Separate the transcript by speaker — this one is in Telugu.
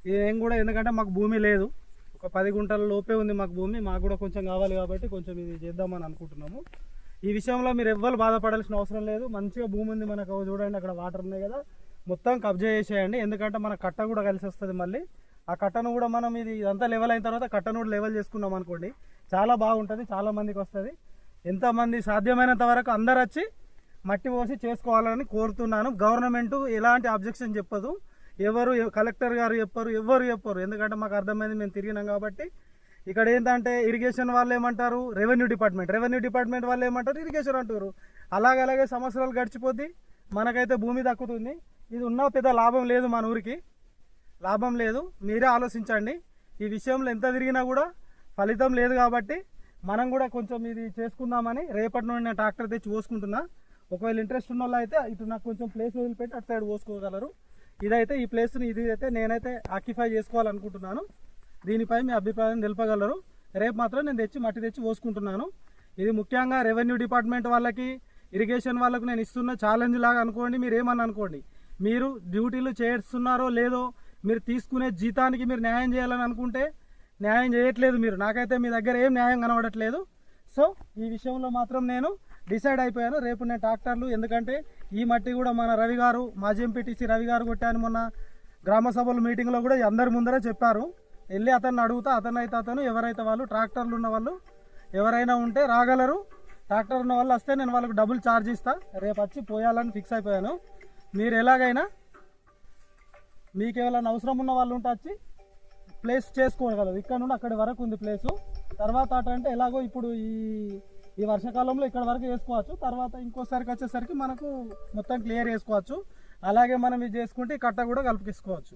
Speaker 1: ఏం కూడా, ఎందుకంటే మాకు భూమి లేదు, ఒక 10 గుంటల లోపే ఉంది మాకు భూమి. మాకు కూడా కొంచెం కావాలి కాబట్టి కొంచెం ఇది చేద్దామని అనుకుంటున్నాము. ఈ విషయంలో మీరు ఎవ్వరు బాధపడాల్సిన అవసరం లేదు. మంచిగా భూమి ఉంది మనకు. చూడండి అక్కడ వాటర్ ఉన్నాయి కదా, మొత్తం కబ్జా చేసేయండి. ఎందుకంటే మన కట్ట కూడా కలిసి వస్తుంది. మళ్ళీ ఆ కట్టను కూడా మనం ఇదంతా లెవెల్ అయిన తర్వాత కట్టను కూడా లెవెల్ చేసుకున్నాం అనుకోండి, చాలా బాగుంటుంది, చాలా మందికి వస్తుంది. ఎంతమంది సాధ్యమైనంత వరకు అందరు వచ్చి మట్టి పోసి చేసుకోవాలని కోరుతున్నాను. గవర్నమెంట్ ఎలాంటి అబ్జెక్షన్ చెప్పదు, ఎవరు కలెక్టర్ గారు చెప్పరు, ఎవరు చెప్పరు. ఎందుకంటే మాకు అర్థమైంది, మేము తిరిగినాం కాబట్టి. ఇక్కడ ఏంటంటే ఇరిగేషన్ వాళ్ళు ఏమంటారు, రెవెన్యూ డిపార్ట్మెంట్ వాళ్ళు ఏమంటారు, ఇరిగేషన్ అంటారు. అలాగే సంవత్సరాలు గడిచిపోద్ది, మనకైతే భూమి దక్కుతుంది. ఇది ఉన్న పెద్ద లాభం లేదు, మన ఊరికి లాభం లేదు. మీరే ఆలోచించండి. ఈ విషయంలో ఎంత తిరిగినా కూడా ఫలితం లేదు కాబట్టి మనం కూడా కొంచెం ఇది చేసుకుందామని రేపటి నుండి నేను ట్రాక్టర్ తెచ్చి పోసుకుంటున్నా. ఒకవేళ ఇంట్రెస్ట్ ఉన్న వాళ్ళు అయితే ఇటు నాకు కొంచెం ప్లేస్ వదిలిపెట్టి అటు సైడ్ పోసుకోగలరు. ఇదైతే ఈ ప్లేస్ని అయితే నేనైతే ఆక్యుపై చేసుకోవాలనుకుంటున్నాను. దీనిపై మీ అభిప్రాయం తెలుపగలరు. రేపు మాత్రం నేను మట్టి తెచ్చి పోసుకుంటున్నాను. ఇది ముఖ్యంగా రెవెన్యూ డిపార్ట్మెంట్ వాళ్ళకి, ఇరిగేషన్ వాళ్ళకు నేను ఇస్తున్న ఛాలెంజ్ లాగా అనుకోండి. మీరు ఏమని అనుకోండి, మీరు డ్యూటీలు చేస్తున్నారో లేదో, మీరు తీసుకునే జీతానికి మీరు న్యాయం చేయాలని అనుకుంటే న్యాయం చేయట్లేదు మీరు. నాకైతే మీ దగ్గర ఏం న్యాయం కనబడట్లేదు. సో ఈ విషయంలో మాత్రం నేను డిసైడ్ అయిపోయాను. రేపు నేను ట్రాక్టర్లు, ఎందుకంటే ఈ మట్టి కూడా మన రవి గారు, మాజీ ఎంపీటీసీ రవి గారు కొట్టాను మొన్న గ్రామ సభల మీటింగ్లో కూడా అందరి ముందరే చెప్పారు. వెళ్ళి అతన్ని అడుగుతా, అతను ఎవరైతే వాళ్ళు ట్రాక్టర్లు ఉన్న వాళ్ళు ఎవరైనా ఉంటే రాగలరు. ట్రాక్టర్ ఉన్న వాళ్ళు వస్తే నేను వాళ్ళకి డబుల్ ఛార్జ్ ఇస్తా. రేపు వచ్చి పోయాలని ఫిక్స్ అయిపోయాను. మీరు ఎలాగైనా మీకు ఎవరైనా అవసరం ఉన్న వాళ్ళు ఉంటే వచ్చి ప్లేస్ చేసుకోగలరు. ఇక్కడ నుండి అక్కడి వరకు ఉంది ప్లేసు. తర్వాత అంటే ఎలాగో ఇప్పుడు ఈ వర్షాకాలంలో ఇక్కడ వరకు వేసుకోవచ్చు. తర్వాత ఇంకోసారికి వచ్చేసరికి మనకు మొత్తం క్లియర్ చేసుకోవచ్చు. అలాగే మనం ఇది చేసుకుంటే ఈ కట్ట కూడా కలిపిసుకోవచ్చు.